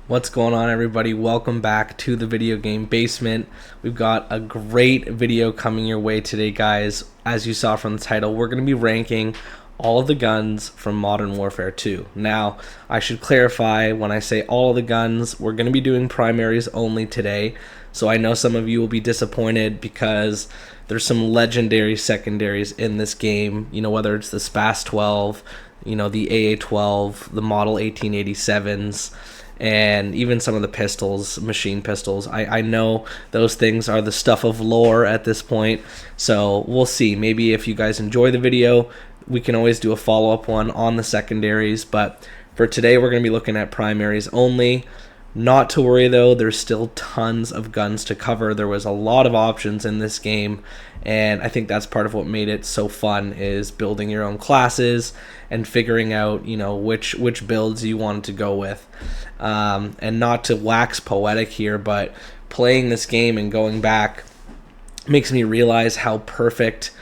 What's going on, everybody? Welcome back to the video game basement. We've got a great video coming your way today, guys. As you saw from the title, we're going to be ranking all of the guns from Modern Warfare 2. Now, I should clarify, when I say all of the guns, we're going to be doing primaries only today. So I know some of you will be disappointed because there's some legendary secondaries in this game, whether it's the SPAS 12, the AA-12, the Model 1887s, and even some of the pistols, machine pistols. I know those things are the stuff of lore at this point, so we'll see. Maybe if you guys enjoy the video, we can always do a follow-up one on the secondaries, but for today we're going to be looking at primaries only. Not to worry though, there's still tons of guns to cover. There was a lot of options in this game, and I think that's part of what made it so fun, is building your own classes and figuring out, which builds you wanted to go with. And not to wax poetic here, but playing this game and going back makes me realize how perfect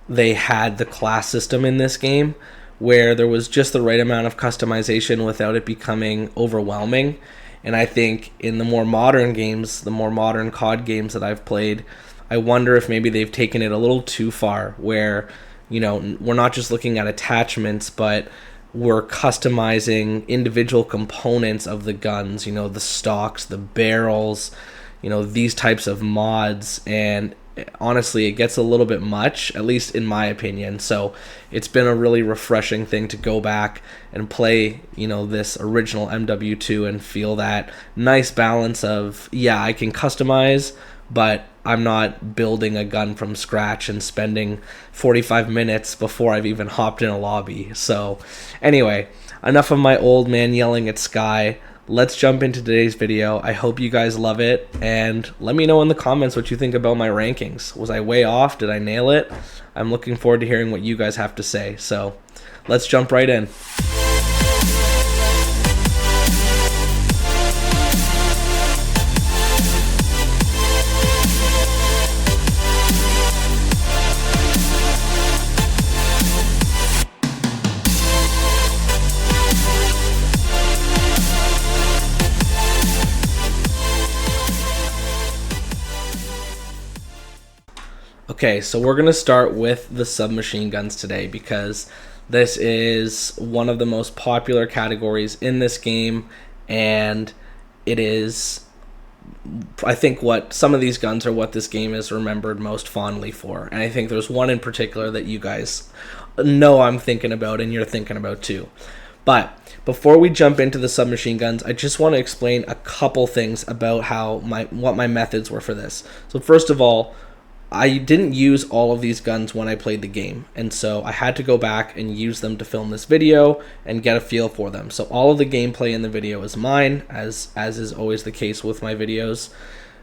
they had the class system in this game, where there was just the right amount of customization without it becoming overwhelming. And I think in the more modern games, the more modern COD games that I've played, I wonder if maybe they've taken it a little too far, where, we're not just looking at attachments, but we're customizing individual components of the guns, the stocks, the barrels, these types of mods. And honestly, it gets a little bit much, at least in my opinion. So it's been a really refreshing thing to go back and play, this original MW2 and feel that nice balance of, yeah, I can customize, but I'm not building a gun from scratch and spending 45 minutes before I've even hopped in a lobby. So anyway, enough of my old man yelling at sky. Let's jump into today's video. I hope you guys love it, and let me know in the comments what you think about my rankings. Was I way off? Did I nail it? I'm looking forward to hearing what you guys have to say. So let's jump right in. Okay, so we're going to start with the submachine guns today, because this is one of the most popular categories in this game, and it is, I think, what some of these guns are what this game is remembered most fondly for. And I think there's one in particular that you guys know I'm thinking about and you're thinking about too. But before we jump into the submachine guns, I just want to explain a couple things about what my methods were for this. So first of all, I didn't use all of these guns when I played the game, and so I had to go back and use them to film this video and get a feel for them. So all of the gameplay in the video is mine, as is always the case with my videos.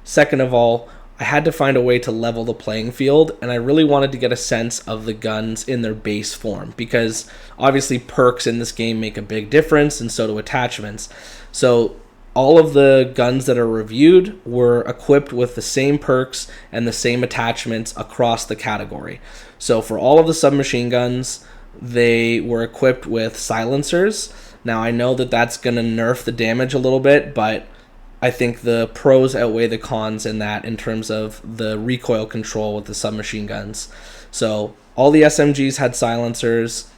Second of all, I had to find a way to level the playing field, and I really wanted to get a sense of the guns in their base form, because obviously perks in this game make a big difference, and so do attachments. So all of the guns that are reviewed were equipped with the same perks and the same attachments across the category. So for all of the submachine guns, they were equipped with silencers. Now I know that that's going to nerf the damage a little bit, but I think the pros outweigh the cons in that, in terms of the recoil control with the submachine guns. So all the SMGs had silencers,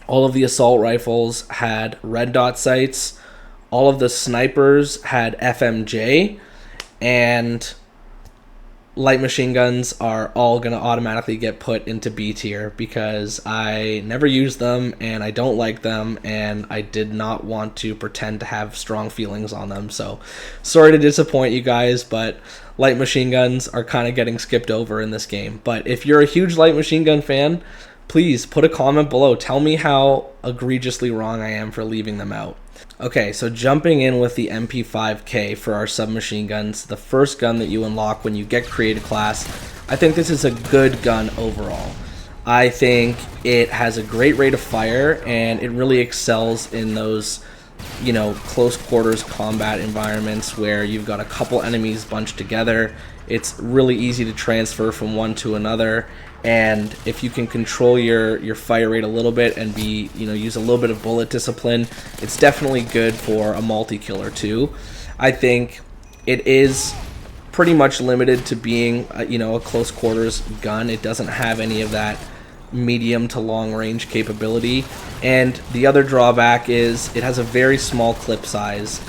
all of the assault rifles had red dot sights, all of the snipers had FMJ, and light machine guns are all going to automatically get put into B tier, because I never used them and I don't like them, and I did not want to pretend to have strong feelings on them. So sorry to disappoint you guys, but light machine guns are kind of getting skipped over in this game. But if you're a huge light machine gun fan, please put a comment below. Tell me how egregiously wrong I am for leaving them out. Okay, so jumping in with the MP5K for our submachine guns, the first gun that you unlock when you get created class, I think this is a good gun overall. I think it has a great rate of fire, and it really excels in those, close quarters combat environments where you've got a couple enemies bunched together. It's really easy to transfer from one to another, and if you can control your fire rate a little bit and be, use a little bit of bullet discipline, it's definitely good for a multi-killer too. I think it is pretty much limited to being a close quarters gun. It doesn't have any of that medium to long range capability, and the other drawback is it has a very small clip size,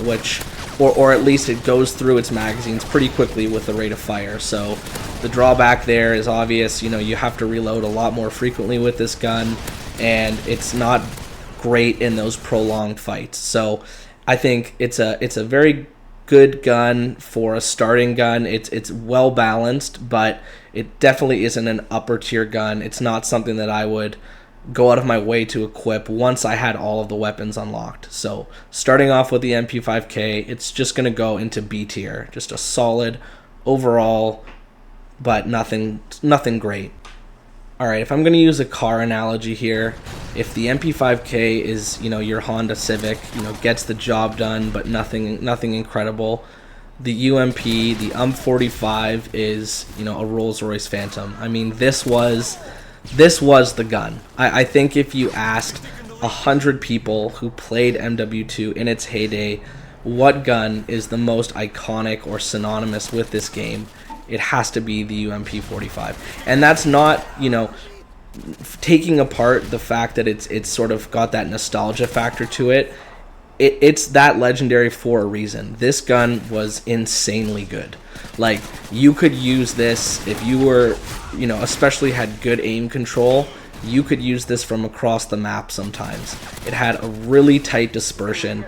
which or at least it goes through its magazines pretty quickly with the rate of fire. So the drawback there is obvious. You have to reload a lot more frequently with this gun, and it's not great in those prolonged fights. So I think it's a very good gun for a starting gun. It's well balanced, but it definitely isn't an upper tier gun. It's not something that I would go out of my way to equip once I had all of the weapons unlocked. So starting off with the MP5K, it's just going to go into B tier. Just a solid overall, but nothing great. Alright, if I'm going to use a car analogy here, if the MP5K is, your Honda Civic, gets the job done, but nothing incredible, the UMP, the UMP45 is, a Rolls-Royce Phantom. I mean, this was the gun. I think if you asked 100 people who played MW2 in its heyday, what gun is the most iconic or synonymous with this game, it has to be the UMP45. And that's not, taking apart the fact that it's sort of got that nostalgia factor to it. It's that legendary for a reason. This gun was insanely good. Like, you could use this if you were, especially had good aim control. You could use this from across the map sometimes. It had a really tight dispersion,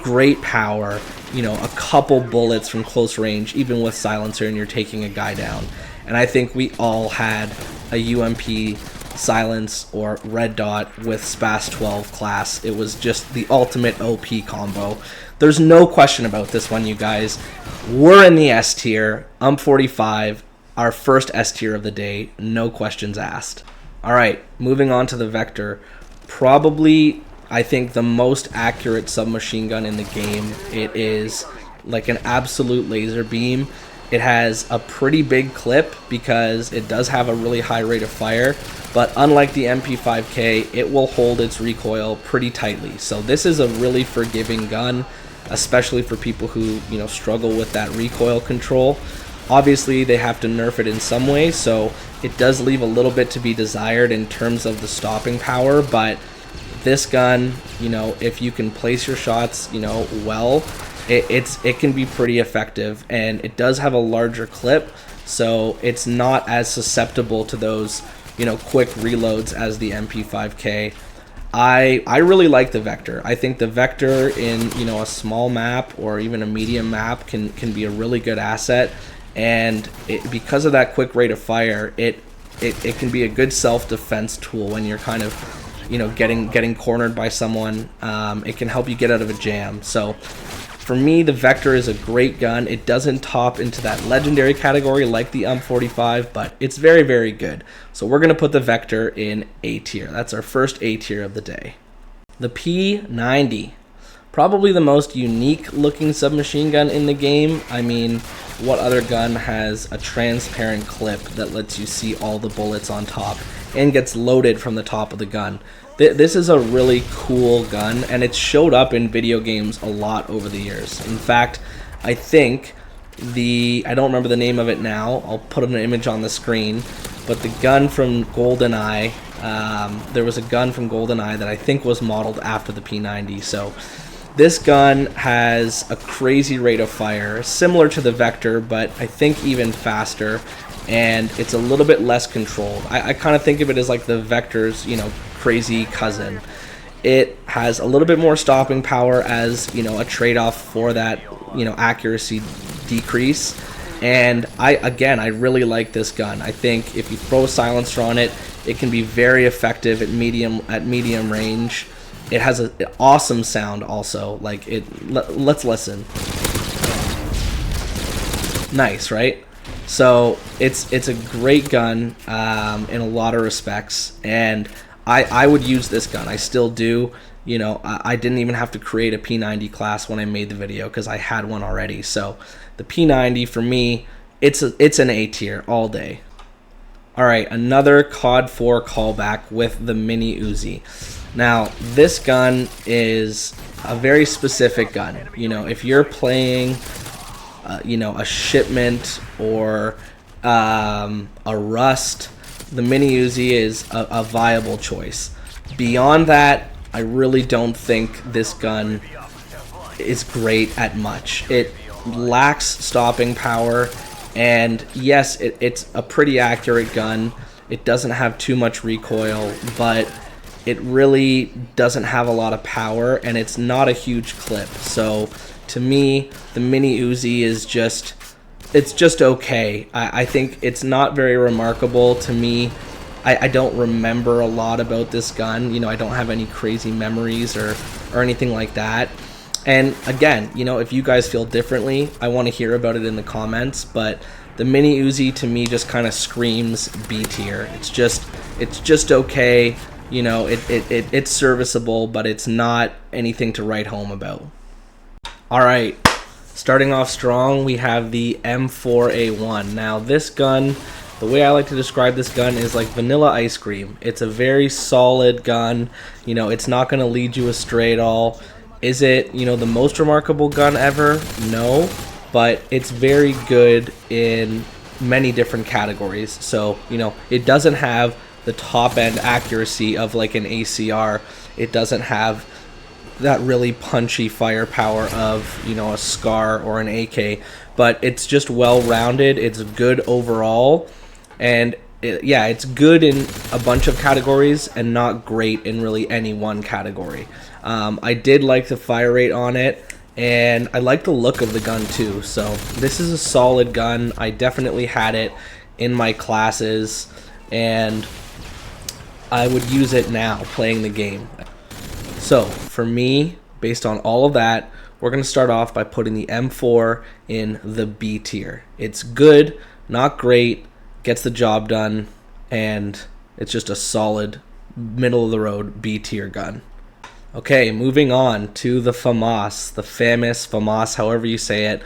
great power, a couple bullets from close range, even with silencer, and you're taking a guy down. And I think we all had a UMP silence or red dot with SPAS 12 class. It was just the ultimate OP combo. There's no question about this one, you guys. We're in the S tier. UMP45, our first S tier of the day. No questions asked. Alright, moving on to the Vector. Probably, I think, the most accurate submachine gun in the game. It is like an absolute laser beam. It has a pretty big clip because it does have a really high rate of fire, but unlike the MP5K, it will hold its recoil pretty tightly. So this is a really forgiving gun, especially for people who, struggle with that recoil control. Obviously, they have to nerf it in some way, so it does leave a little bit to be desired in terms of the stopping power, but this gun, if you can place your shots, well, it can be pretty effective, and it does have a larger clip, so it's not as susceptible to those, quick reloads as the MP5K. I really like the Vector. I think the Vector in, a small map or even a medium map can be a really good asset, and because of that quick rate of fire, it can be a good self-defense tool when you're kind of, getting cornered by someone. It can help you get out of a jam. So for me, the Vector is a great gun. It doesn't top into that legendary category like the UMP45, but it's very, very good. So we're going to put the Vector in A tier. That's our first A tier of the day. The P90. Probably the most unique looking submachine gun in the game. I mean, what other gun has a transparent clip that lets you see all the bullets on top and gets loaded from the top of the gun? This is a really cool gun, and it's showed up in video games a lot over the years. In fact, I think I don't remember the name of it now. I'll put an image on the screen. But the gun from GoldenEye, there was a gun from GoldenEye that I think was modeled after the P90. So this gun has a crazy rate of fire, similar to the Vector, but I think even faster, and it's a little bit less controlled. I kind of think of it as like the Vector's, crazy cousin. It has a little bit more stopping power as, a trade-off for that, accuracy decrease. And I really like this gun. I think if you throw a silencer on it, it can be very effective at medium range. It has an awesome sound also. Like let's listen. Nice, right? So it's a great gun in a lot of respects, and I would use this gun. I still do. I didn't even have to create a P90 class when I made the video because I had one already. So the P90 for me, it's an A tier all day. All right, another COD 4 callback with the Mini Uzi. Now, this gun is a very specific gun. You know, if you're playing, you know, a shipment or a rust, the Mini Uzi is a viable choice. Beyond that, I really don't think this gun is great at much. It lacks stopping power, and yes, it's a pretty accurate gun. It doesn't have too much recoil, but it really doesn't have a lot of power, and it's not a huge clip. So to me, the Mini Uzi is just, it's just okay. I think it's not very remarkable to me. I don't remember a lot about this gun. You know, I don't have any crazy memories or anything like that. And again, you know, if you guys feel differently, I want to hear about it in the comments. But the Mini Uzi to me just kind of screams B tier. It's just okay. You know, it's serviceable, but it's not anything to write home about. All right, starting off strong, we have the M4A1. Now this gun, the way I like to describe this gun is like vanilla ice cream. It's a very solid gun. You know, it's not going to lead you astray at all. Is it, you know, the most remarkable gun ever? No, but it's very good in many different categories. So, you know, it doesn't have the top end accuracy of like an ACR. It doesn't have that really punchy firepower of, you know, a SCAR or an AK, but it's just well rounded. It's good overall, and yeah, it's good in a bunch of categories and not great in really any one category. I did like the fire rate on it, and I like the look of the gun too. So this is a solid gun. I definitely had it in my classes, and I would use it now playing the game. So for me, based on all of that, we're going to start off by putting the M4 in the B tier. It's good, not great, gets the job done, and it's just a solid middle of the road B tier gun. Okay, moving on to the FAMAS, the famous FAMAS, however you say it,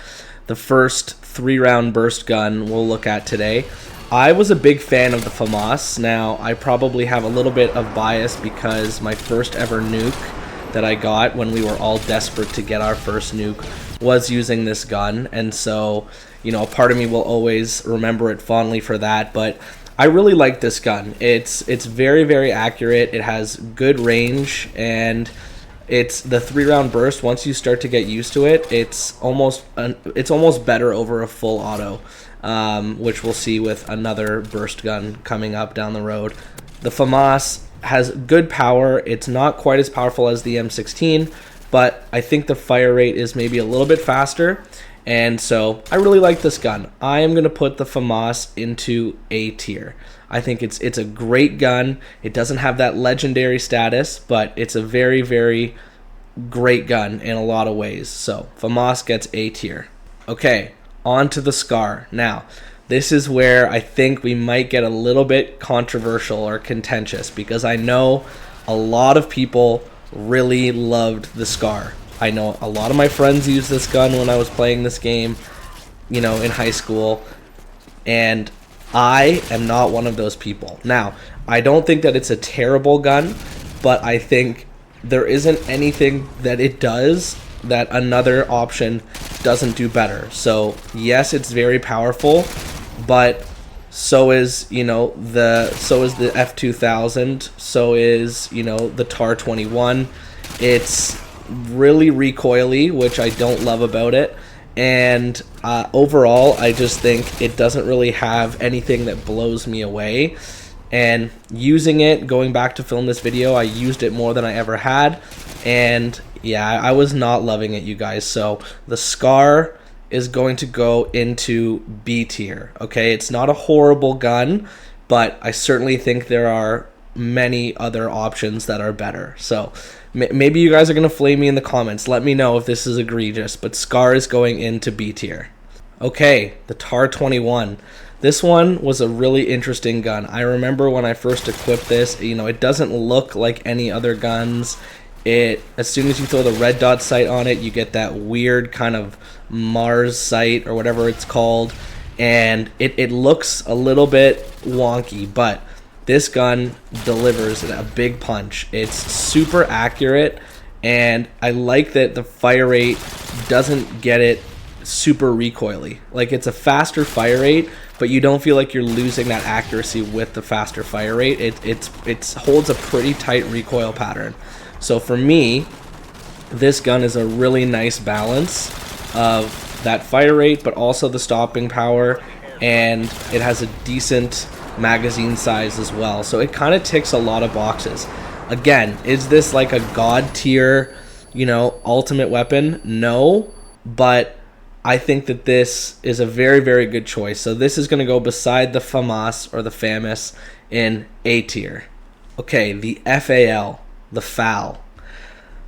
the first 3-round burst gun we'll look at today. I was a big fan of the FAMAS. Now, I probably have a little bit of bias because my first ever nuke that I got when we were all desperate to get our first nuke was using this gun, and so, you know, a part of me will always remember it fondly for that. But I really like this gun. It's very, very accurate. It has good range, and it's the 3-round burst. Once you start to get used to it, it's almost better over a full auto, which we'll see with another burst gun coming up down the road. The FAMAS has good power. It's not quite as powerful as the M16, but I think the fire rate is maybe a little bit faster, and so I really like this gun. I am going to put the FAMAS into A tier. I think it's a great gun. It doesn't have that legendary status, but it's a very, very great gun in a lot of ways. So FAMAS gets A tier. Okay, on to the SCAR. Now, this is where I think we might get a little bit controversial or contentious, because I know a lot of people really loved the SCAR. I know a lot of my friends used this gun when I was playing this game, you know, in high school, and I am not one of those people. Now, I don't think that it's a terrible gun, but I think there isn't anything that it does that another option doesn't do better. So yes, it's very powerful, but so is, you know, the F2000, so is, you know, the TAR-21. It's really recoily, which I don't love about it, and overall I just think it doesn't really have anything that blows me away. And using it, going back to film this video, I used it more than I ever had, and yeah, I was not loving it, you guys. So the SCAR is going to go into B tier. Okay, it's not a horrible gun, but I certainly think there are many other options that are better. So maybe you guys are going to flame me in the comments. Let me know if this is egregious, but SCAR is going into B tier. Okay, the TAR-21. This one was a really interesting gun. I remember when I first equipped this, you know, it doesn't look like any other guns. As soon as you throw the red dot sight on it, you get that weird kind of Mars sight or whatever it's called, and it looks a little bit wonky, but this gun delivers a big punch. It's super accurate, and I like that the fire rate doesn't get it super recoily. Like, it's a faster fire rate, but you don't feel like you're losing that accuracy with the faster fire rate. It holds a pretty tight recoil pattern. So for me, this gun is a really nice balance of that fire rate, but also the stopping power, and it has a decent magazine size as well. So it kind of ticks a lot of boxes. Again, is this like a god tier, ultimate weapon? No, but I think that this is a very, very good choice. So this is going to go beside the FAMAS or the FAMAS in A tier. Okay, the FAL, the FAL.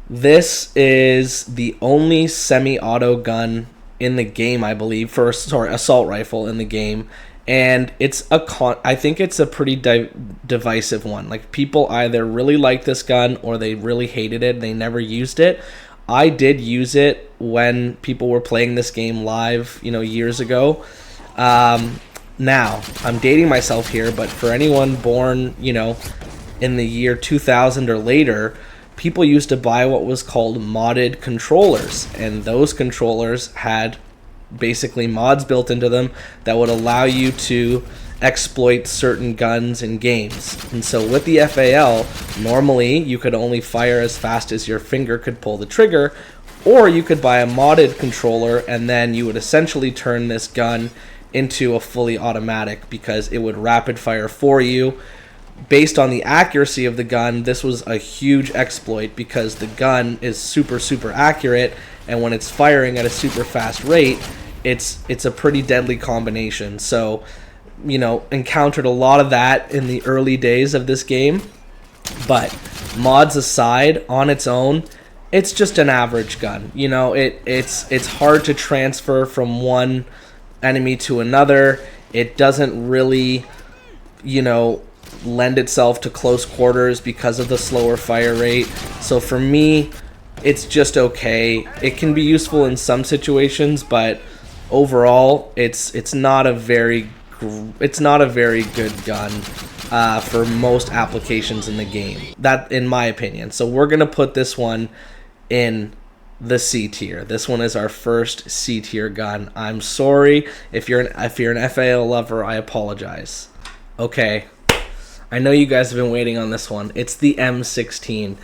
This is the only semi-auto gun in the game, I believe, assault rifle in the game, and I think it's a pretty divisive one. Like, people either really like this gun or they really hated it. They never used it. I did use it when people were playing this game live, years ago. Now, I'm dating myself here, but for anyone born, in the year 2000 or later, people used to buy what was called modded controllers, and those controllers had basically mods built into them that would allow you to exploit certain guns in games. And so with the FAL, normally you could only fire as fast as your finger could pull the trigger, or you could buy a modded controller and then you would essentially turn this gun into a fully automatic, because it would rapid fire for you. Based on the accuracy of the gun, this was a huge exploit, because the gun is super, super accurate, and when it's firing at a super fast rate, it's a pretty deadly combination. So, encountered a lot of that in the early days of this game. But mods aside, on its own, it's just an average gun. It's hard to transfer from one enemy to another. It doesn't really, lend itself to close quarters because of the slower fire rate. So for me, it's just okay. It can be useful in some situations, but overall, it's not a very good gun for most applications in the game. That, in my opinion. So we're gonna put this one in the C tier. This one is our first C tier gun. I'm sorry if you're an FAL lover. I apologize. Okay. I know you guys have been waiting on this one. It's the M16.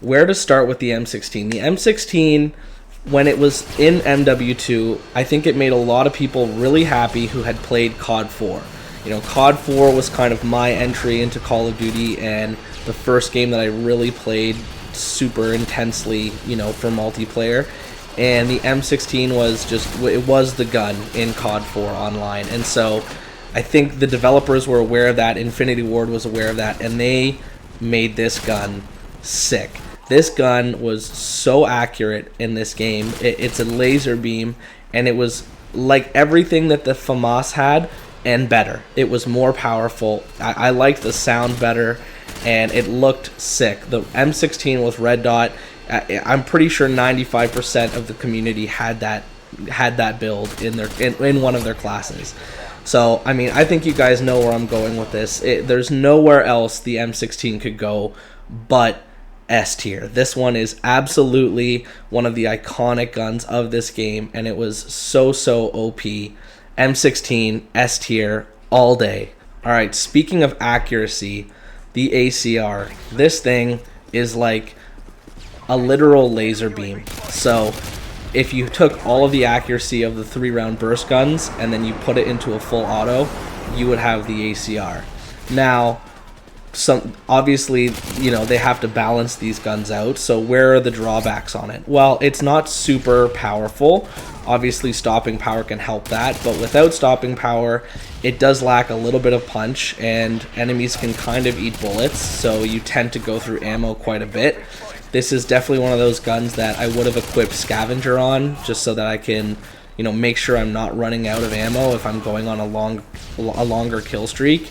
Where to start with the M16? The M16, when it was in MW2, I think it made a lot of people really happy who had played COD 4. COD 4 was kind of my entry into Call of Duty, and the first game that I really played super intensely, for multiplayer. And the M16 was the gun in COD 4 online. And so I think the developers were aware of that, Infinity Ward was aware of that, and they made this gun sick. This gun was so accurate in this game. It's a laser beam, and it was like everything that the FAMAS had, and better. It was more powerful. I liked the sound better, and it looked sick. The M16 with red dot, I'm pretty sure 95% of the community had that build in one of their classes. So, I think you guys know where I'm going with this. There's nowhere else the M16 could go but S tier. This one is absolutely one of the iconic guns of this game, and it was so OP. M16, S tier, all day. Alright, speaking of accuracy, the ACR. This thing is like a literal laser beam. So, if you took all of the accuracy of the 3-round burst guns and then you put it into a full auto, you would have the ACR. Now, obviously, they have to balance these guns out. So where are the drawbacks on it? Well, it's not super powerful. Obviously, stopping power can help that, but without stopping power, it does lack a little bit of punch, and enemies can kind of eat bullets, so you tend to go through ammo quite a bit. This is definitely one of those guns that I would have equipped Scavenger on, just so that I can, make sure I'm not running out of ammo if I'm going on a longer kill streak.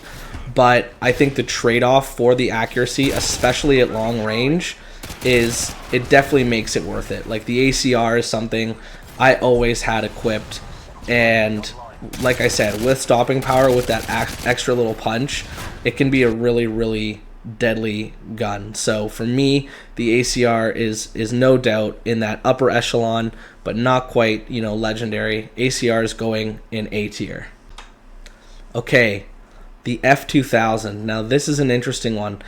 But I think the trade-off for the accuracy, especially at long range, it definitely makes it worth it. Like, the ACR is something I always had equipped, and like I said, with stopping power, with that extra little punch, it can be a really, really deadly gun. So for me, the ACR is no doubt in that upper echelon, but not quite, legendary. ACR is going in A tier. Okay, the F2000. Now this is an interesting one.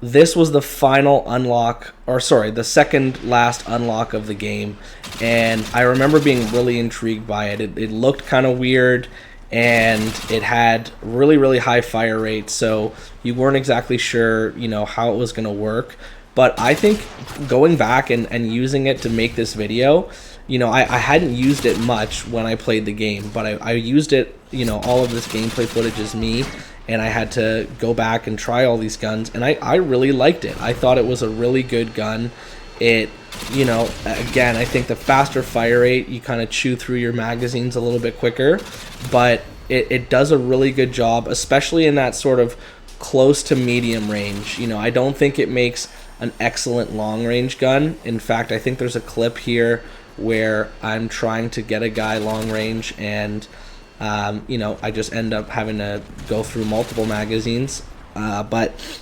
This was the final unlock, or sorry, the second last unlock of the game, and I remember being really intrigued by it. It looked kind of weird, and it had really, really high fire rate, so you weren't exactly sure, how it was going to work. But I think going back and using it to make this video, I hadn't used it much when I played the game, but I used it, all of this gameplay footage is me, and I had to go back and try all these guns, and I really liked it. I thought it was a really good gun. It, again, I think the faster fire rate, you kind of chew through your magazines a little bit quicker, but it does a really good job, especially in that sort of close to medium range. I don't think it makes an excellent long range gun. In fact, I think there's a clip here where I'm trying to get a guy long range, and I just end up having to go through multiple magazines. But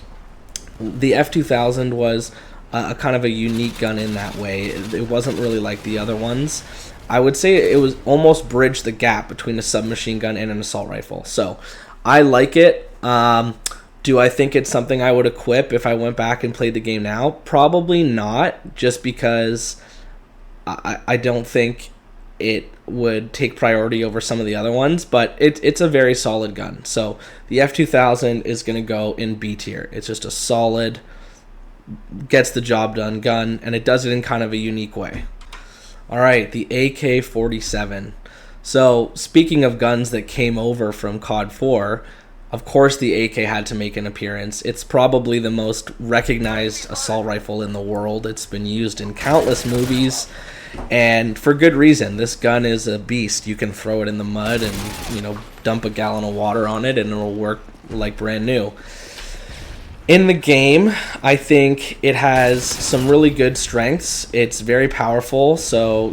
the F2000 was a kind of a unique gun in that way. It wasn't really like the other ones. I would say it was almost bridged the gap between a submachine gun and an assault rifle. So I like it. Do I think it's something I would equip if I went back and played the game now? Probably not, just because I don't think it would take priority over some of the other ones, but it's a very solid gun. So the F2000 is going to go in B tier. It's just a solid, gets the job done gun, and it does it in kind of a unique way. All right, the AK-47. So speaking of guns that came over from COD 4, of course the AK had to make an appearance. It's probably the most recognized assault rifle in the world. It's been used in countless movies, and for good reason. This gun is a beast. You can throw it in the mud and, dump a gallon of water on it and it'll work like brand new. In the game, I think it has some really good strengths. It's very powerful, so,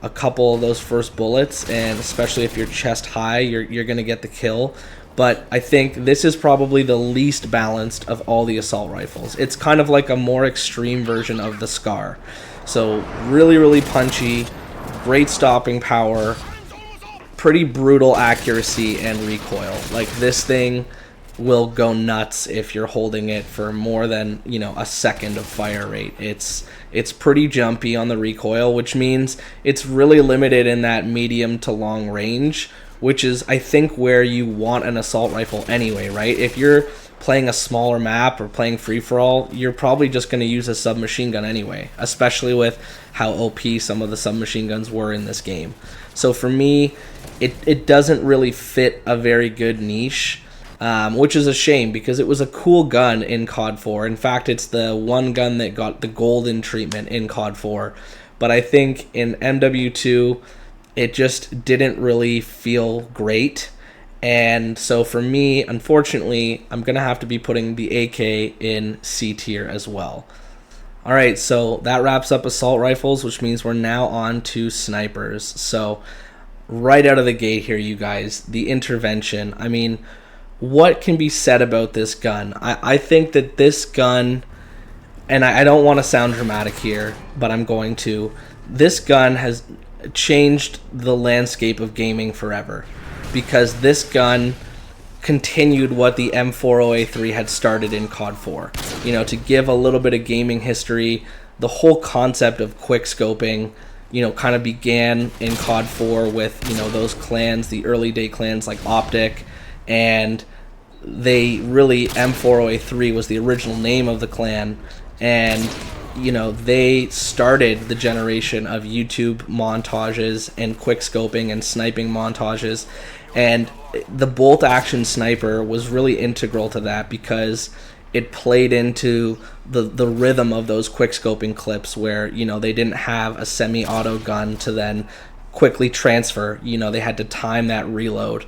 a couple of those first bullets, and especially if you're chest high, you're going to get the kill. But I think this is probably the least balanced of all the assault rifles. It's kind of like a more extreme version of the SCAR. So really, really punchy, great stopping power, pretty brutal accuracy and recoil. Like, this thing will go nuts if you're holding it for more than, a second of fire rate. It's pretty jumpy on the recoil, which means it's really limited in that medium to long range, which is, I think, where you want an assault rifle anyway, right? If you're playing a smaller map or playing free-for-all, you're probably just going to use a submachine gun anyway, especially with how OP some of the submachine guns were in this game. So for me, it doesn't really fit a very good niche, which is a shame because it was a cool gun in COD 4. In fact, it's the one gun that got the golden treatment in COD 4. But I think in MW2, it just didn't really feel great. And so for me, unfortunately, I'm going to have to be putting the AK in C tier as well. All right, so that wraps up assault rifles, which means we're now on to snipers. So right out of the gate here, you guys, the intervention. I mean, what can be said about this gun? I think that this gun, and I don't want to sound dramatic here, but I'm going to. This gun has changed the landscape of gaming forever, because this gun continued what the M408 had started in COD 4. To give a little bit of gaming history, the whole concept of quick scoping, kind of began in COD 4 with, those clans, the early day clans like Optic, and they really, M408 was the original name of the clan, and they started the generation of YouTube montages and quick scoping and sniping montages, and the bolt action sniper was really integral to that because it played into the rhythm of those quick scoping clips where they didn't have a semi-auto gun to then quickly transfer. They had to time that reload,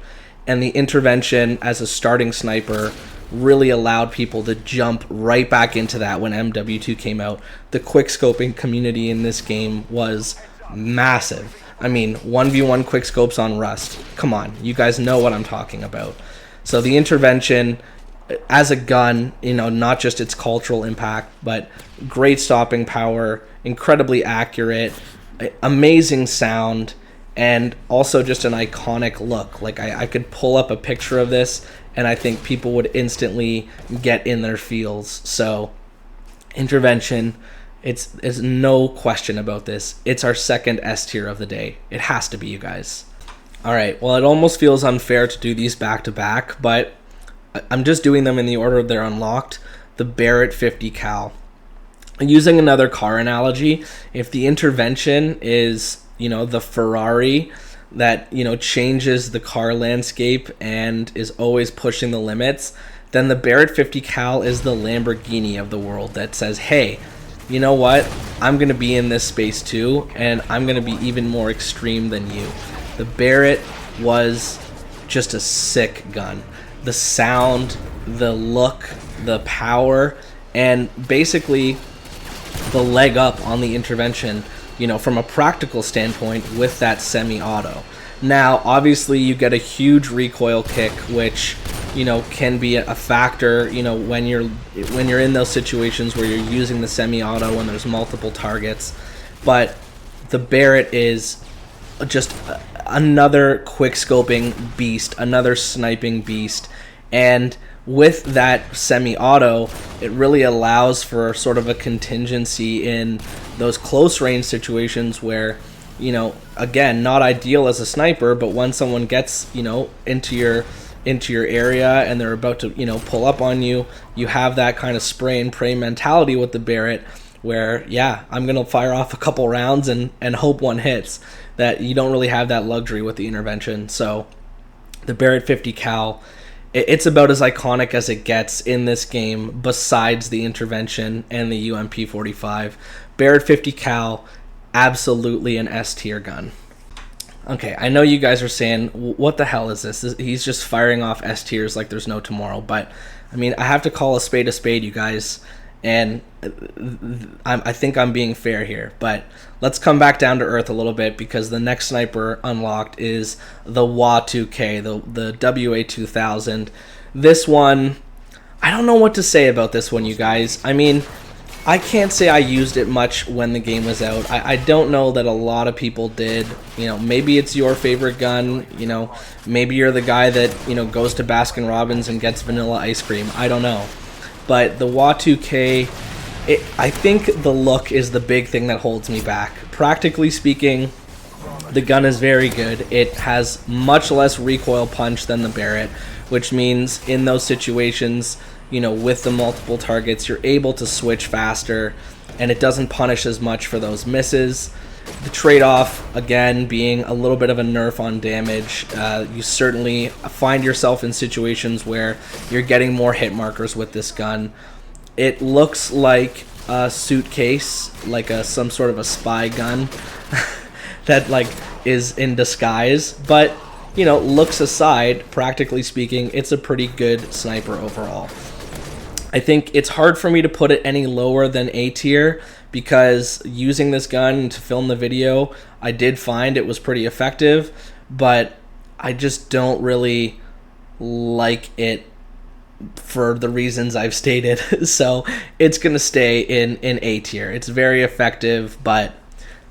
and the intervention as a starting sniper really allowed people to jump right back into that when MW2 came out. The quick scoping community in this game was massive. I mean, 1v1 quick scopes on Rust. Come on, you guys know what I'm talking about. So the intervention as a gun, you know, not just its cultural impact, but great stopping power, incredibly accurate, amazing sound, and also just an iconic look. Like I could pull up a picture of this and I think people would instantly get in their feels. So intervention, it's no question about this. It's our second S tier of the day. It has to be, you guys. All right, well, it almost feels unfair to do these back to back, but I'm just doing them in the order they're unlocked. The Barrett 50 cal. Using another car analogy, if the intervention is, you know, the Ferrari that, you know, changes the car landscape and is always pushing the limits, then the Barrett 50 cal is the Lamborghini of the world that says, hey, you know what? I'm going to be in this space too, and I'm going to be even more extreme than you. The Barrett was just a sick gun. The sound, the look, the power, and basically the leg up on the intervention, you know, from a practical standpoint with that semi-auto. Now, obviously, you get a huge recoil kick, which, you know, can be a factor, you know, when you're in those situations where you're using the semi-auto when there's multiple targets. But the Barrett is just another quick scoping beast, another sniping beast, and with that semi-auto, it really allows for sort of a contingency in those close range situations where, you know, again, not ideal as a sniper, but when someone gets, you know, into your area and they're about to, you know, pull up on you, you have that kind of spray and pray mentality with the Barrett where, yeah, I'm going to fire off a couple rounds and hope one hits. That you don't really have that luxury with the intervention. So the Barrett 50 cal, it's about as iconic as it gets in this game besides the intervention and the UMP 45. Barrett 50 cal, absolutely an S tier gun. Okay, I know you guys are saying, what the hell is this? He's just firing off S tiers like there's no tomorrow. But, I mean, I have to call a spade, you guys. And I think I'm being fair here. But let's come back down to earth a little bit, because the next sniper unlocked is the MW2, the WA2000. This one, I don't know what to say about this one, you guys. I mean, I can't say I used it much when the game was out. I don't know that a lot of people did. You know, maybe it's your favorite gun. You know, maybe you're the guy that, you know, goes to Baskin Robbins and gets vanilla ice cream. I don't know. But the MW2, I think the look is the big thing that holds me back. Practically speaking, the gun is very good. It has much less recoil punch than the Barrett, which means in those situations, you know, with the multiple targets, you're able to switch faster, and it doesn't punish as much for those misses. The trade-off, again, being a little bit of a nerf on damage. You certainly find yourself in situations where you're getting more hit markers with this gun. It looks like a suitcase, like some sort of a spy gun that like is in disguise. But, you know, looks aside, practically speaking, it's a pretty good sniper overall. I think it's hard for me to put it any lower than A tier, because using this gun to film the video, I did find it was pretty effective, but I just don't really like it for the reasons I've stated. So it's going to stay in A tier. It's very effective, but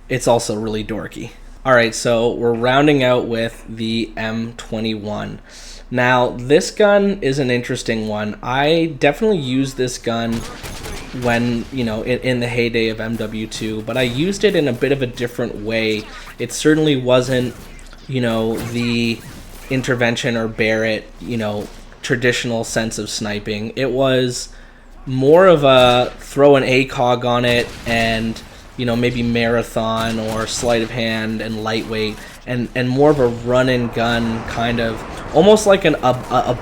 it's also really dorky. All right, so we're rounding out with the M21. Now, this gun is an interesting one. I definitely used this gun when, you know, in the heyday of MW2, but I used it in a bit of a different way. It certainly wasn't, you know, the intervention or Barrett, you know, traditional sense of sniping. It was more of a throw an ACOG on it and, you know, maybe marathon or sleight of hand and lightweight, and more of a run and gun kind of, almost like a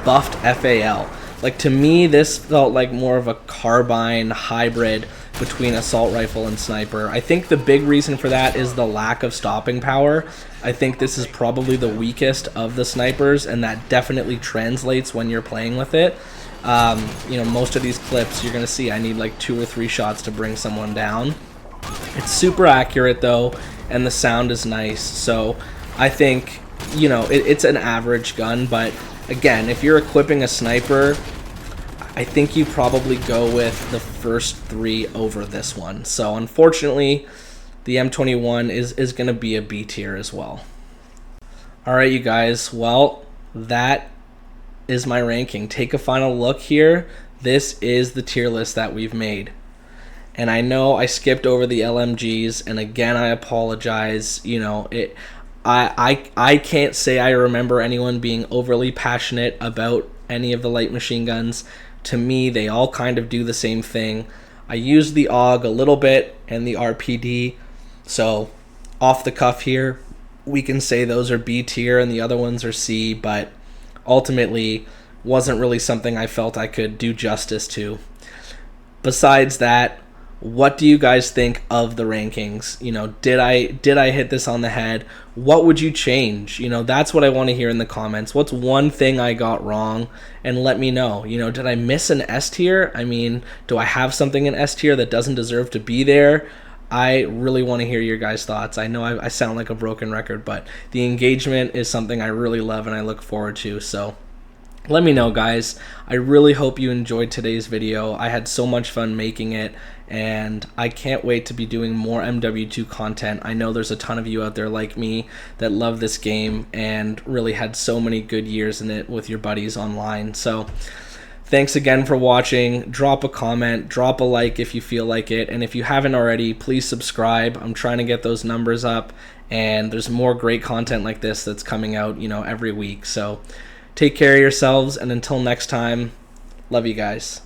buffed FAL. Like, to me, this felt like more of a carbine hybrid between assault rifle and sniper. I think the big reason for that is the lack of stopping power. I think this is probably the weakest of the snipers, and that definitely translates when you're playing with it. You know, most of these clips, you're going to see I need like 2 or 3 shots to bring someone down. It's super accurate, though. and the sound is nice. So I think, you know, it's an average gun, but again, if you're equipping a sniper, I think you probably go with the first 3 over this one. So unfortunately, the M21 is going to be a B tier as well. Alright, you guys, well, that is my ranking. Take a final look here. This is the tier list that we've made. And I know I skipped over the LMGs, and again, I apologize. You know, I can't say I remember anyone being overly passionate about any of the light machine guns. To me, they all kind of do the same thing. I used the AUG a little bit and the RPD, so off the cuff here, we can say those are B tier and the other ones are C, but ultimately wasn't really something I felt I could do justice to. Besides that, what do you guys think of the rankings? You know, did I hit this on the head? What would you change? You know, that's what I want to hear in the comments. What's one thing I got wrong? And let me know. You know, did I miss an S tier? I mean, do I have something in S tier that doesn't deserve to be there? I really want to hear your guys' thoughts. I know I sound like a broken record, but the engagement is something I really love and I look forward to. So let me know, guys. I really hope you enjoyed today's video. I had so much fun making it, and I can't wait to be doing more MW2 content. I know there's a ton of you out there like me that love this game and really had so many good years in it with your buddies online. So thanks again for watching. Drop a comment, drop a like if you feel like it, and if you haven't already, please subscribe. I'm trying to get those numbers up, and there's more great content like this that's coming out, you know, every week. So take care of yourselves, and until next time, love you guys.